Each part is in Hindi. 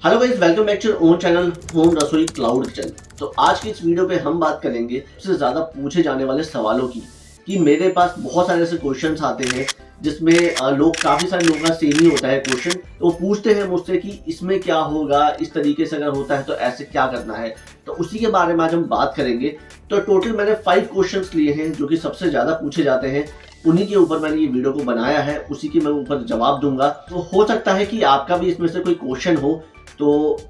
Hello guys, welcome back to own channel Home Rasoi Cloud Kitchen. तो आज की इस वीडियो पे हम बात करेंगे सबसे ज्यादा पूछे जाने वाले सवालों की। कि मेरे पास बहुत सारे ऐसे क्वेश्चंस आते हैं जिसमें काफी सारे लोगों का सेम ही होता है क्वेश्चन। तो वो पूछते हैं मुझसे कि इसमें क्या होगा, इस तरीके से अगर होता है तो ऐसे क्या करना है। तो उसी के बारे में आज हम बात करेंगे। तो टोटल मैंने 5 क्वेश्चंस लिए हैं जो कि सबसे ज्यादा पूछे जाते हैं। उन्हीं के ऊपर मैंने ये वीडियो को बनाया है, उसी के मैं ऊपर जवाब दूंगा। तो हो सकता है कि आपका भी इसमें से कोई क्वेश्चन हो। तो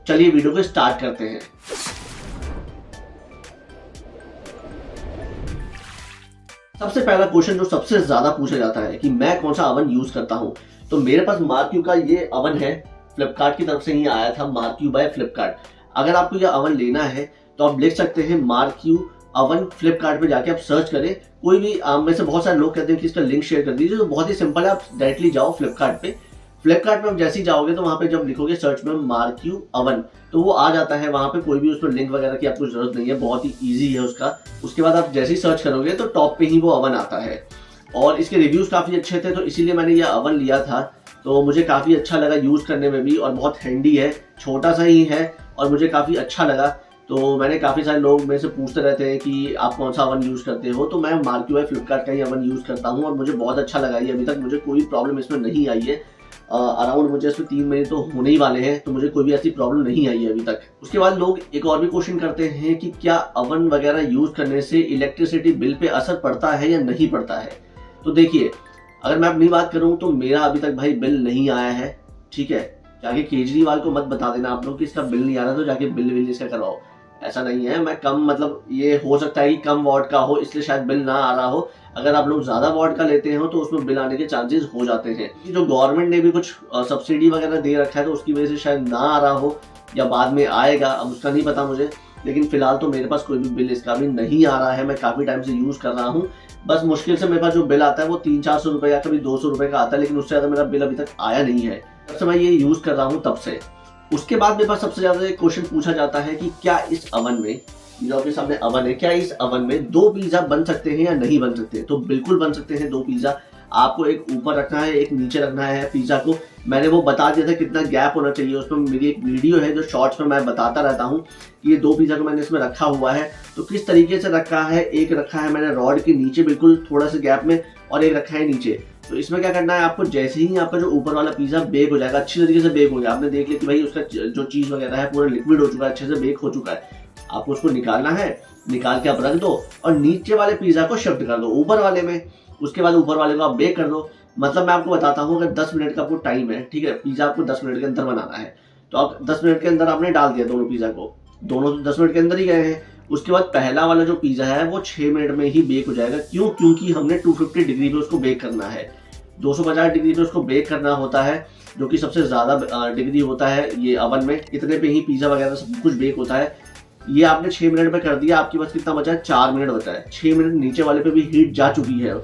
चलिए वीडियो को स्टार्ट करते हैं। सबसे पहला क्वेश्चन जो सबसे ज्यादा पूछा जाता है कि मैं कौन सा अवन यूज करता हूं। तो मेरे पास मार्क्यू का ये अवन है, फ्लिपकार्ट की तरफ से ही आया था, मार्क्यू बाय फ्लिपकार्ट। अगर आपको यह अवन लेना है तो आप लिख सकते हैं मार्क्यू अवन, फ्लिपकार्ट पे जाके आप सर्च करें। कोई भी में से बहुत सारे लोग कहते हैं कि इसका लिंक शेयर कर दीजिए, तो बहुत ही सिंपल है। आप डायरेक्टली जाओ फ्लिपकार्ट पे। फ्लिपकार्ट में आप जैसे ही जाओगे तो वहां पे जब लिखोगे सर्च में मार्क्यू अवन, तो वो आ जाता है। वहां पे कोई भी उसमें लिंक वगैरह की आपको जरूरत नहीं है, बहुत ही ईजी है उसका। उसके बाद आप जैसे ही सर्च करोगे तो टॉप पे ही वो अवन आता है। और इसके रिव्यूज काफी अच्छे थे, तो इसीलिए मैंने ये अवन लिया था। तो मुझे काफी अच्छा लगा यूज करने में भी, और बहुत हैंडी है, छोटा सा ही है और मुझे काफी अच्छा लगा। तो मैंने काफी सारे लोग मेरे से पूछते रहते हैं कि आप कौन सा अवन यूज करते हो। तो मैं मार्क्यू बाय फ्लिपकार्ट का ही अवन यूज करता हूँ और मुझे बहुत अच्छा लगा ये। अभी तक मुझे कोई प्रॉब्लम इसमें नहीं आई है। अराउंड मुझे इसमें 3 महीने तो होने ही वाले हैं, तो मुझे कोई भी ऐसी प्रॉब्लम नहीं आई है अभी तक। उसके बाद लोग एक और भी क्वेश्चन करते हैं कि क्या अवन वगैरह यूज करने से इलेक्ट्रिसिटी बिल पे असर पड़ता है या नहीं पड़ता है। तो देखिए, अगर मैं अपनी बात करूं तो मेरा अभी तक भाई बिल नहीं आया है। ठीक है, जाके केजरीवाल को मत बता देना आप लोग कि इसका बिल नहीं आ रहा, तो जाके बिल इसका करवाओ। ऐसा नहीं है। मैं कम, मतलब ये हो सकता है कि कम वॉट का हो इसलिए शायद बिल ना आ रहा हो। अगर आप लोग ज्यादा वॉट का लेते हो तो उसमें बिल आने के चांसेस हो जाते हैं। जो गवर्नमेंट ने भी कुछ सब्सिडी वगैरह दे रखा है, तो उसकी वजह से शायद ना आ रहा हो या बाद में आएगा, अब उसका नहीं पता मुझे। लेकिन फिलहाल तो मेरे पास कोई भी बिल इसका भी नहीं आ रहा है। मैं काफी टाइम से यूज कर रहा हूँ। बस मुश्किल से मेरे पास जो बिल आता है वो 300-400 रुपए या कभी 200 रुपए का आता है, लेकिन उससे ज्यादा मेरा बिल अभी तक आया नहीं है जब से मैं ये यूज कर रहा हूँ तब से। उसके बाद मेरे पास सबसे ज्यादा क्वेश्चन पूछा जाता है कि क्या इस अवन में, जो आपके सामने अवन है, क्या इस अवन में 2 पिज्जा बन सकते हैं या नहीं बन सकते। तो बिल्कुल बन सकते हैं 2 पिज्जा। आपको एक ऊपर रखना है, एक नीचे रखना है पिज्जा को। मैंने वो बता दिया था कितना गैप होना चाहिए। उसमें मेरी एक वीडियो है जो शॉर्ट्स में मैं बताता रहता हूँ कि ये 2 पिज्जा को मैंने इसमें रखा हुआ है। तो किस तरीके से रखा है, एक रखा है मैंने रॉड के नीचे बिल्कुल थोड़ा सा गैप में, और एक रखा है नीचे। तो इसमें क्या करना है आपको, जैसे ही आपका जो ऊपर वाला पिज्जा बेक हो जाएगा, अच्छी तरीके से बेक हो गया, आपने देख लिया कि भाई उसका जो चीज वगैरह है पूरा लिक्विड हो चुका है, अच्छे से बेक हो चुका है, आपको उसको निकालना है। निकाल के आप रख दो और नीचे वाले पिज्जा को शिफ्ट कर दो ऊपर वाले में। उसके बाद ऊपर वाले को आप बेक कर दो। मतलब मैं आपको बताता हूँ, अगर 10 मिनट का आपको टाइम है, ठीक है, पिज्जा आपको 10 मिनट के अंदर बनाना है, तो आप 10 मिनट के अंदर आपने डाल दिया दोनों पिज्जा को, दोनों तो 10 मिनट के अंदर ही गए हैं। उसके बाद पहला वाला जो पिज्जा है वो 6 मिनट में ही बेक हो जाएगा। क्यों? क्योंकि हमने 250 डिग्री पे उसको बेक करना है। 250 डिग्री पे उसको बेक करना होता है, जो कि सबसे ज्यादा डिग्री होता है ये अवन में। इतने पे ही पिज्जा वगैरह सब कुछ बेक होता है। ये आपने 6 मिनट में कर दिया, आपके पास कितना बचा है, 4 मिनट बचा है। 6 मिनट नीचे वाले पे भी हीट जा चुकी है।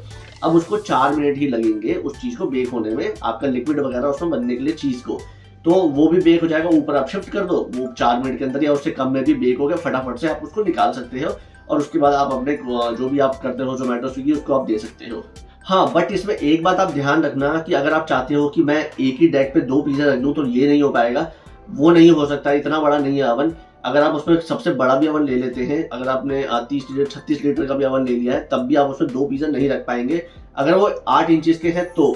अब उसको 4 मिनट ही लगेंगे उस चीज को बेक होने में, आपका लिक्विड वगैरह उसमें बनने के लिए चीज को। तो वो भी बेक हो जाएगा। ऊपर आप शिफ्ट कर दो, वो 4 मिनट के अंदर या उससे कम में भी बेक हो गया। फटाफट से आप उसको निकाल सकते हो और उसके बाद आप अपने जो भी आप करते हो जोमेटो स्विगी, उसको आप दे सकते हो। हाँ, बट इसमें एक बात आप ध्यान रखना कि अगर आप चाहते हो कि मैं एक ही डेक पे 2 पिज्जा रख दूं, तो ये नहीं हो पाएगा। वो नहीं हो सकता, इतना बड़ा नहीं है अवन। अगर आप उसमें सबसे बड़ा भी अवन ले लेते हैं, अगर आपने 30 लीटर 36 लीटर का भी अवन ले लिया है, तब भी आप उसमें 2 पिज्जा नहीं रख पाएंगे। अगर वो 8 इंचेस के हैं तो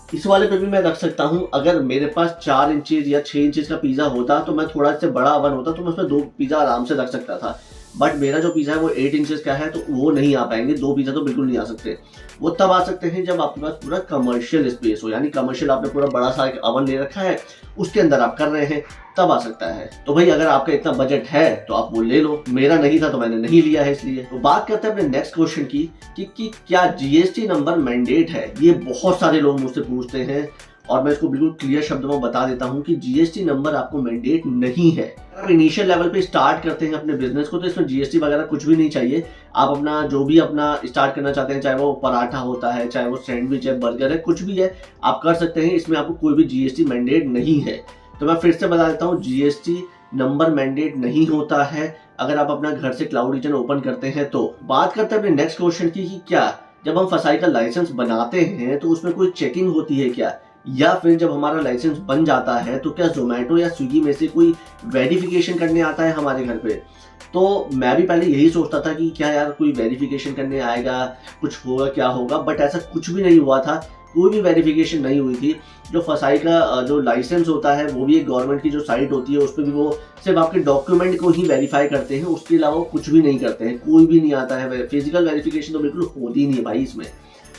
इस वाले पे भी मैं रख सकता हूँ। अगर मेरे पास 4 इंचेस या 6 इंचेस का पिज्जा होता तो मैं थोड़ा से बड़ा अवन होता, तो मैं उसमें 2 पिज्जा आराम से रख सकता था। बट मेरा जो पिज्जा है वो 8 इंचेस का है, तो वो नहीं आ पाएंगे। 2 पिज्जा तो बिल्कुल नहीं आ सकते। वो तब आ सकते हैं जब आपके पास पूरा कमर्शियल स्पेस हो, यानी कमर्शियल आपने पूरा बड़ा सा एक अवन ले रखा है, उसके अंदर आप कर रहे हैं, तब आ सकता है। तो भाई अगर आपका इतना बजट है तो आप वो ले लो। मेरा नहीं था तो मैंने नहीं लिया है इसलिए। तो बात करते हैं अपने नेक्स्ट क्वेश्चन की कि क्या जीएसटी नंबर मैंडेट है। ये बहुत सारे लोग मुझसे पूछते हैं और मैं इसको बिल्कुल क्लियर शब्दों में बता देता हूं कि जीएसटी नंबर आपको मैंडेट नहीं है। आप इनिशियल लेवल पे स्टार्ट करते हैं अपने बिजनेस को, तो इसमें जीएसटी वगैरह कुछ भी नहीं चाहिए। आप अपना जो भी अपना स्टार्ट करना चाहते हैं, चाहे वो पराठा होता है, चाहे वो सैंडविच है, बर्गर है, कुछ भी है, आप कर सकते हैं। इसमें आपको कोई भी जीएसटी मैंडेट नहीं है। तो मैं फिर से बता देता हूँ, जीएसटी नंबर मैंडेट नहीं होता है अगर आप अपना घर से क्लाउड किचन ओपन करते हैं। तो बात करते हैं अपने नेक्स्ट क्वेश्चन की कि क्या जब हम फसाई का लाइसेंस बनाते हैं तो उसमें कोई चेकिंग होती है क्या। या फिर जब हमारा लाइसेंस बन जाता है तो क्या जोमेटो या स्विगी में से कोई वेरिफिकेशन करने आता है हमारे घर पे। तो मैं भी पहले यही सोचता था कि क्या यार कोई वेरिफिकेशन करने आएगा, कुछ होगा क्या होगा, बट ऐसा कुछ भी नहीं हुआ था, कोई भी वेरिफिकेशन नहीं हुई थी। जो फसाई का जो लाइसेंस होता है वो भी एक गवर्नमेंट की जो साइट होती है उस पर भी वो सिर्फ आपके डॉक्यूमेंट को ही वेरीफाई करते हैं, उसके अलावा कुछ भी नहीं करते हैं, कोई भी नहीं आता है। फिजिकल वेरिफिकेशन तो बिल्कुल होती ही नहीं है भाई इसमें।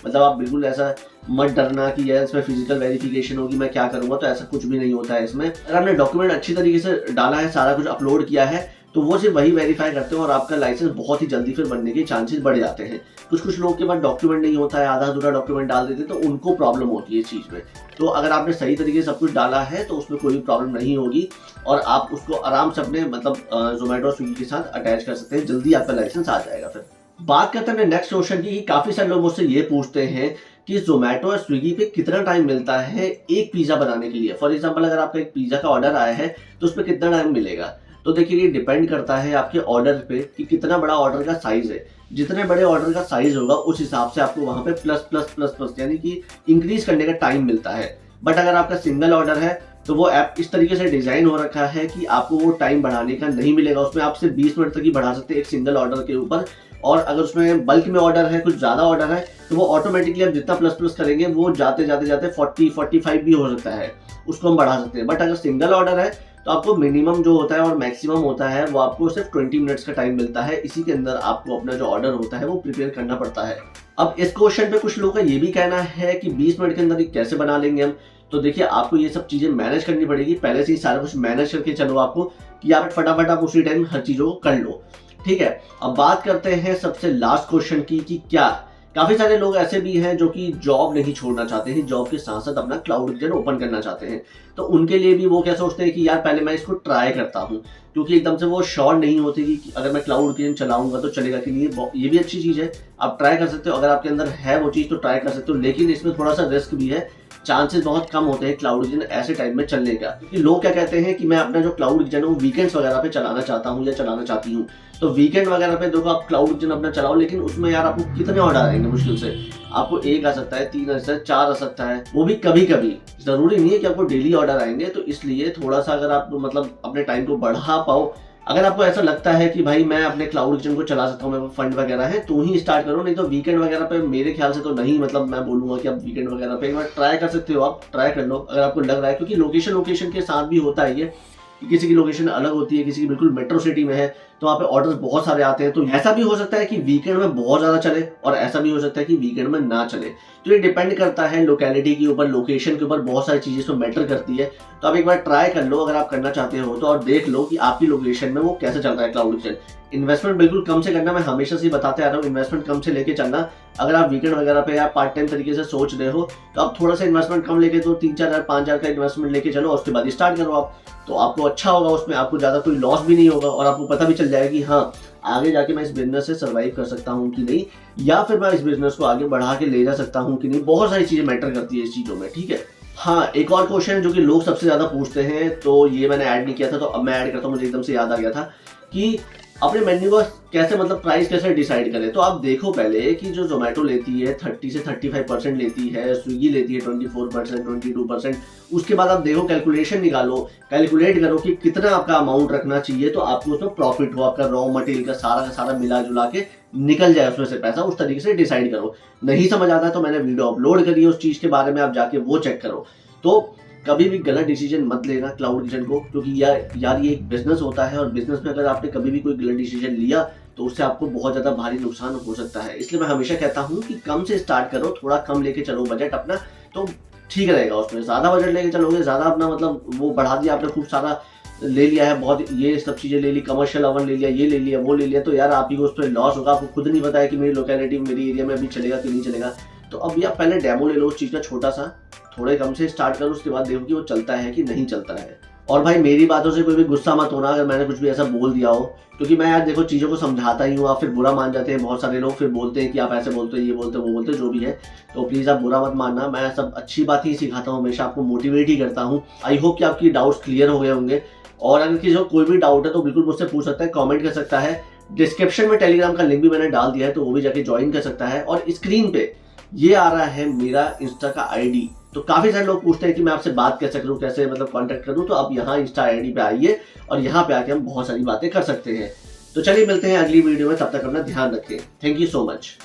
मतलब आप बिल्कुल ऐसा मत डरना कि यार इसमें फिजिकल वेरिफिकेशन होगी मैं क्या करूंगा, तो ऐसा कुछ भी नहीं होता है इसमें। अगर आपने डॉक्यूमेंट अच्छी तरीके से डाला है, सारा कुछ अपलोड किया है, तो वो सिर्फ वही वेरीफाई करते हैं और आपका लाइसेंस बहुत ही जल्दी फिर बनने के चांसेस बढ़ जाते हैं। कुछ लोग के पास डॉक्यूमेंट नहीं होता है, आधा अधूरा डॉक्यूमेंट डाल देते हैं, तो उनको प्रॉब्लम होती है इस चीज़ में। तो अगर आपने सही तरीके से सब कुछ डाला है तो उसमें कोई प्रॉब्लम नहीं होगी और आप उसको आराम से अपने मतलब जोमेटो स्विगी के साथ अटैच कर सकते हैं, जल्दी आपका लाइसेंस आ जाएगा। फिर बात करते हैं नेक्स्ट क्वेश्चन की। काफी सारे लोग मुझसे ये पूछते हैं कि जोमेटो और स्विगी पे कितना टाइम मिलता है एक पिज्जा बनाने के लिए। फॉर एग्जांपल अगर आपका एक पिज्जा का ऑर्डर आया है तो उस पर कितना टाइम मिलेगा। तो देखिए ये डिपेंड करता है आपके ऑर्डर पे कि कितना बड़ा ऑर्डर का साइज है। जितने बड़े ऑर्डर का साइज होगा उस हिसाब से आपको वहां पे प्लस प्लस प्लस प्लस यानी कि इंक्रीज करने का टाइम मिलता है। बट अगर आपका सिंगल ऑर्डर है तो वो ऐप इस तरीके से डिजाइन हो रखा है कि आपको वो टाइम बढ़ाने का नहीं मिलेगा। उसमें आप सिर्फ 20 मिनट तक ही बढ़ा सकते हैं एक सिंगल ऑर्डर के ऊपर। और अगर उसमें बल्क में ऑर्डर है, कुछ ज्यादा ऑर्डर है, तो वो ऑटोमेटिकली आप जितना प्लस प्लस करेंगे वो जाते जाते जाते 40-45 भी हो सकता है, उसको हम बढ़ा सकते हैं। बट अगर सिंगल ऑर्डर है तो आपको मिनिमम जो होता है और मैक्सिमम होता है वो आपको सिर्फ 20 मिनट्स का टाइम मिलता है। इसी के अंदर आपको अपना जो ऑर्डर होता है वो प्रिपेयर करना पड़ता है। अब इस क्वेश्चन पे कुछ लोगों का ये भी कहना है कि 20 मिनट के अंदर कैसे बना लेंगे हम। तो देखिए आपको ये सब चीजें मैनेज करनी पड़ेगी, पहले से ही सारा कुछ मैनेज करके चलो आपको कि आप फटाफट आप उसी टाइम हर चीजों को कर लो। ठीक है, अब बात करते हैं सबसे लास्ट क्वेश्चन की कि क्या काफी सारे लोग ऐसे भी हैं जो कि जॉब नहीं छोड़ना चाहते हैं, जॉब के साथ साथ अपना क्लाउड किचन ओपन करना चाहते हैं। तो उनके लिए भी वो क्या सोचते हैं कि यार पहले मैं इसको ट्राई करता हूँ, क्योंकि एकदम से वो श्योर नहीं होते कि अगर मैं क्लाउड किचन चलाऊंगा तो चलेगा कि नहीं। ये भी अच्छी चीज है, आप ट्राई कर सकते हो, अगर आपके अंदर है वो चीज तो ट्राई कर सकते हो। लेकिन इसमें थोड़ा सा रिस्क भी है, चांसेस बहुत कम होते हैं क्लाउड किचन ऐसे टाइम में चलने का। क्योंकि लोग क्या कहते हैं कि मैं अपना जो क्लाउड किचन है वो वीकेंड्स वगैरह पे चलाना चाहता हूँ या चलाना चाहती हूँ। तो वीकेंड वगैरह पे देखो आप क्लाउड किचन अपना चलाओ, लेकिन उसमें यार आपको कितने ऑर्डर आएंगे, मुश्किल से आपको 1 आ सकता है, 3 आ सकता है, 4 आ सकता है, वो भी कभी कभी। जरूरी नहीं है कि आपको डेली ऑर्डर आएंगे। तो इसलिए थोड़ा सा अगर आप मतलब अपने टाइम को बढ़ा पाओ, अगर आपको ऐसा लगता है कि भाई मैं अपने क्लाउड किचन को चला सकता हूँ, मेरे फंड वगैरह है, तो ही स्टार्ट करो। नहीं तो वीकेंड वगैरह पे मेरे ख्याल से तो नहीं। मतलब मैं बोलूंगा कि आप वीकेंड वगैरह पे एक बार ट्राई कर सकते हो, आप ट्राई कर लो अगर आपको लग रहा है। क्योंकि लोकेशन के साथ भी होता है ये कि किसी की लोकेशन अलग होती है, किसी की बिल्कुल मेट्रो सिटी में है, तो वहाँ पे ऑर्डर्स बहुत सारे आते हैं। तो ऐसा भी हो सकता है कि वीकेंड में बहुत ज्यादा चले और ऐसा भी हो सकता है कि वीकेंड में ना चले। तो ये डिपेंड करता है लोकेलिटी के ऊपर, लोकेशन के ऊपर, बहुत सारी चीजें इसमें मैटर करती है। तो आप एक बार ट्राई कर लो अगर आप करना चाहते हो तो, और देख लो कि आपकी लोकेशन में वो कैसे चल रहा है क्लाउड किचन। इन्वेस्टमेंट बिल्कुल कम से करना, मैं हमेशा से बताते आ रहा हूँ, इन्वेस्टमेंट कम से लेके चलना। अगर आप वीकेंड वगैरह पे या पार्ट टाइम तरीके से सोच रहे हो तो आप थोड़ा सा इन्वेस्टमेंट कम लेके, तो 3-4 हज़ार 5 हज़ार का इन्वेस्टमेंट लेके चलो, उसके बाद स्टार्ट करो आप। तो आपको अच्छा होगा, उसमें आपको ज्यादा कोई लॉस भी नहीं होगा और आपको पता भी चल जाएगा कि हाँ आगे जाके मैं इस बिजनेस से सर्वाइव कर सकता हूँ कि नहीं, या फिर मैं इस बिजनेस को आगे बढ़ा के ले जा सकता हूँ कि नहीं। बहुत सारी चीजें मैटर करती है इस चीजों में। ठीक है, हाँ एक और क्वेश्चन जो कि लोग सबसे ज्यादा पूछते हैं, तो ये मैंने ऐड नहीं किया था तो अब मैं ऐड करता हूँ, मुझे एकदम से याद आ गया था कि अपने मेन्यू का कैसे मतलब प्राइस कैसे डिसाइड करें। तो आप देखो पहले कि जो जोमेटो लेती है 30 से 35% लेती है, स्विगी लेती है 24%, 22%। उसके बाद आप देखो, कैलकुलेशन निकालो, कैलकुलेट करो कि कितना आपका अमाउंट रखना चाहिए तो आपको उसमें प्रॉफिट हो, आपका रॉ मटेरियल का सारा मिला जुला के निकल जाए उसमें से पैसा। उस तरीके से डिसाइड करो। नहीं समझ आता है तो मैंने वीडियो अपलोड करी है उस चीज के बारे में, आप जाके वो चेक करो। तो कभी भी गलत डिसीजन मत लेना क्लाउड किचन को, क्योंकि यार ये एक बिजनेस होता है और बिजनेस में अगर आपने कभी भी कोई गलत डिसीजन लिया तो उससे आपको बहुत ज्यादा भारी नुकसान हो सकता है। इसलिए मैं हमेशा कहता हूँ कि कम से स्टार्ट करो, थोड़ा कम लेके चलो बजट अपना, तो ठीक रहेगा। उसमें ज्यादा बजट लेके चलोगे, ज्यादा अपना मतलब वो बढ़ा दिया आपने, खूब सारा ले लिया है, बहुत ये सब चीजें ले ली, कमर्शियल ओवन ले लिया, ये ले लिया, वो ले लिया, तो यार आप ही को उस पर लॉस होगा। आपको खुद नहीं पता है कि मेरी लोकेलिटी मेरी एरिया में अभी चलेगा कि नहीं चलेगा। तो अब आप पहले डेमो ले लो उस चीज का छोटा सा, थोड़े कम से स्टार्ट करो, उसके बाद देखो कि वो चलता है कि नहीं चलता है। और भाई मेरी बातों से कोई भी गुस्सा मत होना अगर मैंने कुछ भी ऐसा बोल दिया हो, क्योंकि मैं यार देखो चीजों को समझाता ही हूँ, आप फिर बुरा मान जाते हैं। बहुत सारे लोग फिर बोलते हैं कि आप ऐसे बोलते हो, ये बोलते हो, वो बोलते हो, जो भी है। तो प्लीज आप बुरा मत मानना, मैं सब अच्छी बात ही सिखाता हूँ, हमेशा आपको मोटिवेट ही करता हूँ। आई होप कि आपकी डाउट्स क्लियर हो गए होंगे। और अगर किसी को कोई भी डाउट है तो बिल्कुल मुझसे पूछ सकता है, कमेंट कर सकता है। डिस्क्रिप्शन में टेलीग्राम का लिंक भी मैंने डाल दिया है, तो वो भी जाके ज्वाइन कर सकता है। और स्क्रीन पे ये आ रहा है मेरा इंस्टा का आईडी, तो काफी सारे लोग पूछते हैं कि मैं आपसे बात कैसे करूं, कैसे मतलब कांटेक्ट करूं, तो आप यहाँ इंस्टा आईडी पे आइए और यहाँ पे आके हम बहुत सारी बातें कर सकते हैं। तो चलिए मिलते हैं अगली वीडियो में, तब तक अपना ध्यान रखें। Thank you so much.